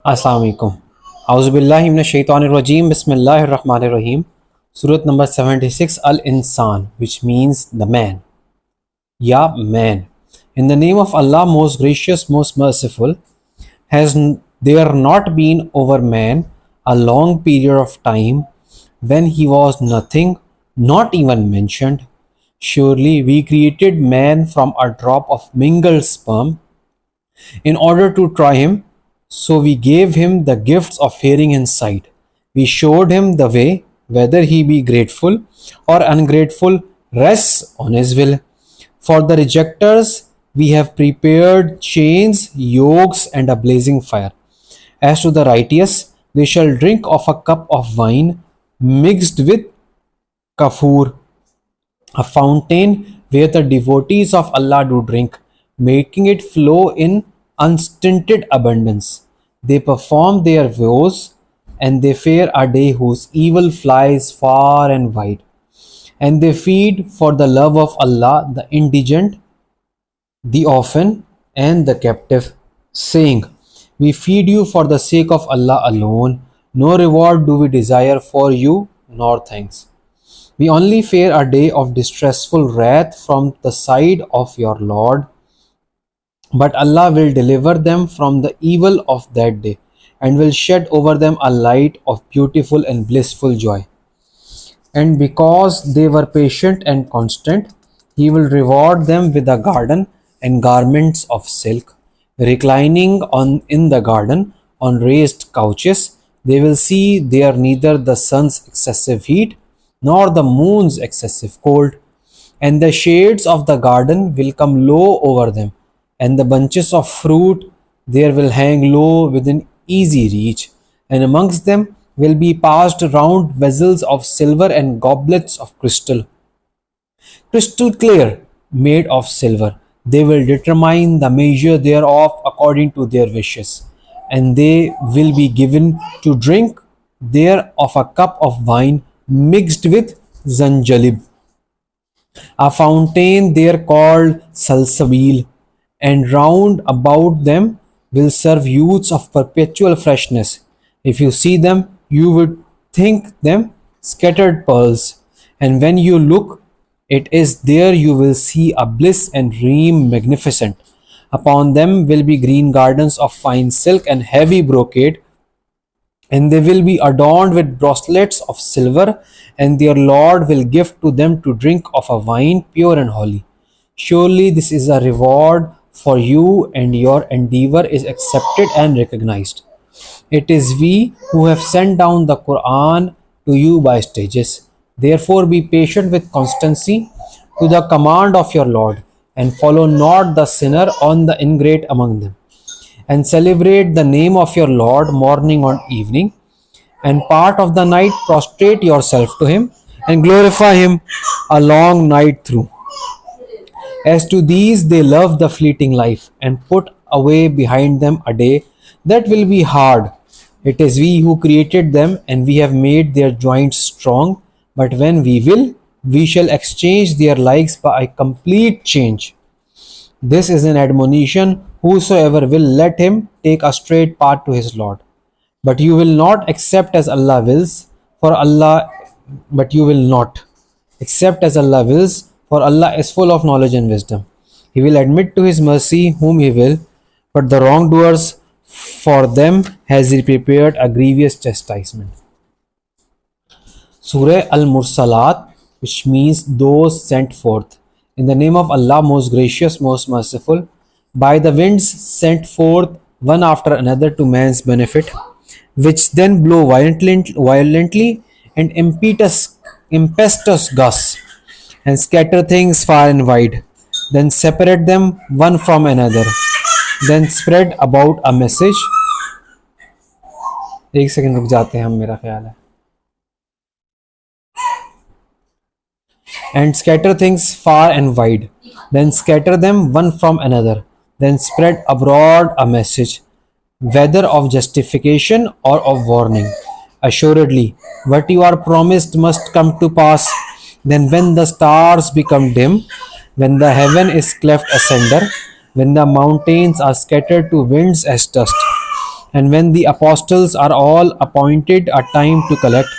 Assalamu alaikum. Auzubillahi minash shaitanir rajim. Bismillahir rahmanir rahim. Surah number 76, Al-Insan, which means the man. Ya man. In the name of Allah, most gracious, most merciful, has there not been over man a long period of time when he was nothing, not even mentioned? Surely we created man from a drop of mingled sperm in order to try him. So we gave him the gifts of hearing and sight. We showed him the way, whether he be grateful or ungrateful rests on his will. For the rejectors, we have prepared chains, yokes, and a blazing fire. As to the righteous, they shall drink of a cup of wine mixed with kafur, a fountain where the devotees of Allah do drink, making it flow in unstinted abundance. They perform their vows and they fear a day whose evil flies far and wide. And they feed for the love of Allah the indigent, the orphan, and the captive, saying, we feed you for the sake of Allah alone. No reward do we desire for you, nor thanks. We only fear a day of distressful wrath from the side of your Lord, but Allah will deliver them from the evil of that day and will shed over them a light of beautiful and blissful joy. And because they were patient and constant, He will reward them with a garden and garments of silk. Reclining in the garden on raised couches, they will see there neither the sun's excessive heat nor the moon's excessive cold. And the shades of the garden will come low over them, and the bunches of fruit there will hang low within easy reach. And amongst them will be passed round vessels of silver and goblets of crystal clear, made of silver. They will determine the measure thereof according to their wishes, and they will be given to drink there of a cup of wine mixed with zanjalib, a fountain there called Salsabil, and round about them will serve youths of perpetual freshness. If you see them, you would think them scattered pearls, and when you look, it is there you will see a bliss and dream magnificent. Upon them will be green gardens of fine silk and heavy brocade, and they will be adorned with bracelets of silver, and their Lord will give to them to drink of a wine pure and holy. Surely this is a reward for you, and your endeavor is accepted and recognized. It is we who have sent down the Quran to you by stages. Therefore be patient with constancy to the command of your Lord, and follow not the sinner or the ingrate among them. And celebrate the name of your Lord morning and evening, and part of the night prostrate yourself to him, and glorify him a long night through. As to these, they love the fleeting life, and put away behind them a day that will be hard. It is we who created them, and we have made their joints strong, but when we will, we shall exchange their likes by a complete change. This is an admonition: whosoever will, let him take a straight path to his Lord. But you will not accept as Allah wills, for Allah but you will not accept as Allah wills, for Allah is full of knowledge and wisdom. He will admit to his mercy whom he will, but the wrongdoers, for them has he prepared a grievous chastisement. Surah Al-Mursalat, which means those sent forth. In the name of Allah, most gracious, most merciful, by the winds sent forth one after another to man's benefit, which then blow violently and impetuous gusts, and scatter things far and wide, then separate them one from another, then spread about a message. एक second रुक जाते हैं हम, मेरा ख्याल है. And scatter things far and wide, then scatter them one from another, then spread abroad a message, whether of justification or of warning. Assuredly, what you are promised must come to pass. Then when the stars become dim, when the heaven is cleft asunder, when the mountains are scattered to winds as dust, And when the apostles are all appointed a time to collect,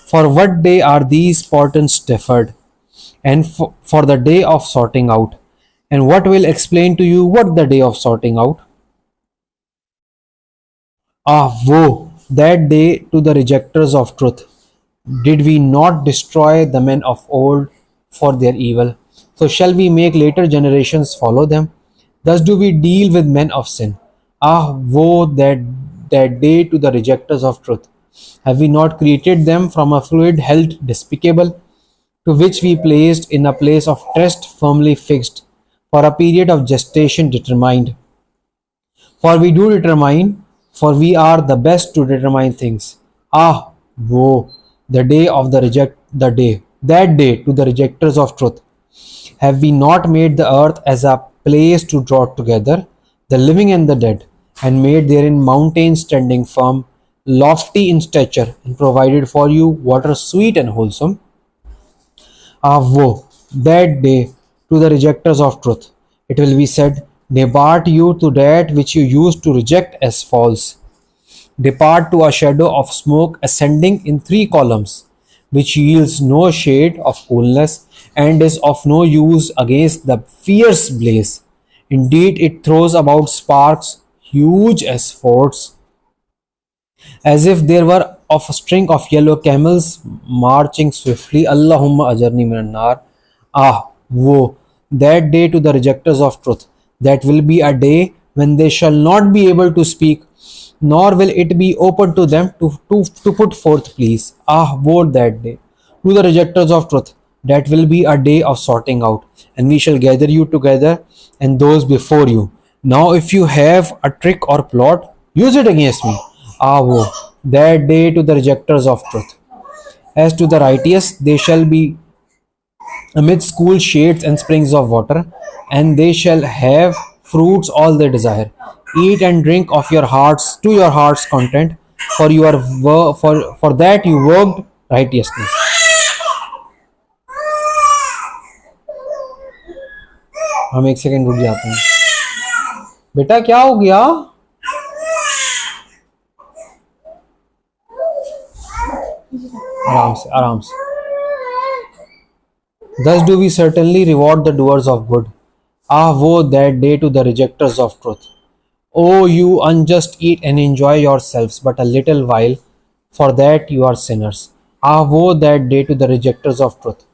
for what day are these portents deferred? And for the day of sorting out. And what will explain to you what the day of sorting out? Ah, woe, that day to the rejectors of truth. Did we not destroy the men of old for their evil? So shall we make later generations follow them? Thus do we deal with men of sin. Ah, woe, that day to the rejectors of truth. Have we not created them from a fluid held despicable, to which we placed in a place of trust firmly fixed, for a period of gestation determined? For we do determine, for we are the best to determine things. Ah, woe, the day of the day, that day to the rejectors of truth. Have we not made the earth as a place to draw together the living and the dead, and made therein mountains standing firm, lofty in stature, and provided for you water sweet and wholesome? Ah, woe, that day to the rejectors of truth. It will be said, depart you to that which you used to reject as false. Depart to a shadow of smoke ascending in 3 columns, which yields no shade of coolness and is of no use against the fierce blaze. Indeed, it throws about sparks huge as forts, as if there were of a string of yellow camels marching swiftly. Allahumma ajarni minan nar. Ah, woe, that day to the rejectors of truth. That will be a day when they shall not be able to speak, nor will it be open to them to put forth pleas. Ah, woe that day to the rejectors of truth. That will be a day of sorting out, and we shall gather you together and those before you. Now, if you have a trick or plot, use it against me. Ah, woe, that day to the rejectors of truth. As to the righteous, they shall be amidst cool shades and springs of water, and they shall have fruits all they desire. Eat and drink of your hearts to your heart's content, for you are for that you worked righteousness. हम एक second रुक जाते हैं. बेटा क्या हो गया? आराम से आराम से. Thus do we certainly reward the doers of good. Ah, woe that day to the rejectors of truth. Oh, you unjust, eat and enjoy yourselves but a little while, for that you are sinners. Ah, woe that day to the rejectors of truth.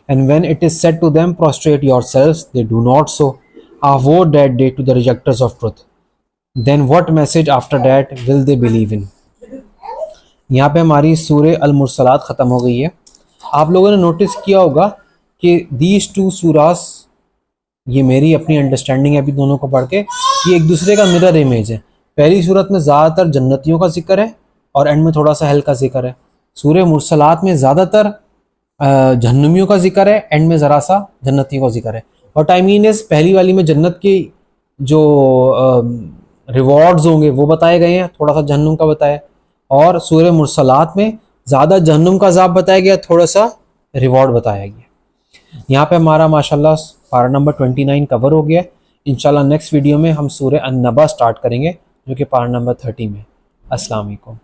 And when it is said to them, prostrate yourselves, they do not so. Ah, woe that day to the rejectors of truth. Then what message after that will they believe in? यहाँ पे हमारी सूरह अल-मुरसलात ख़त्म हो गई है. आप लोगों ने नोटिस किया होगा कि दीज टू सूरास, ये मेरी अपनी अंडरस्टैंडिंग है अभी दोनों को पढ़ के, ये एक दूसरे का मिरर इमेज है. पहली सूरत में ज़्यादातर जन्नतियों का जिक्र है और एंड में थोड़ा सा हेल का जिक्र है. सूरह मुरसलात में ज़्यादातर जहन्नुमियों का जिक्र है, एंड में ज़रा सा जन्नतियों का जिक्र है. और आई मीन इस पहली वाली में जन्नत की जो रिवॉर्ड्स होंगे वो बताए गए हैं, थोड़ा सा जहन्नुम का बताया. और सूरह मुरसलात में ज़्यादा जहन्नुम का अज़ाब बताया गया, थोड़ा सा रिवॉर्ड बताया गया. यहाँ पे हमारा माशाल्लाह पारा नंबर 29 कवर हो गया. इंशाल्लाह नेक्स्ट वीडियो में हम सूरह अन-नबा स्टार्ट करेंगे जो कि पारा नंबर 30 में. अस्सलाम वालेकुम.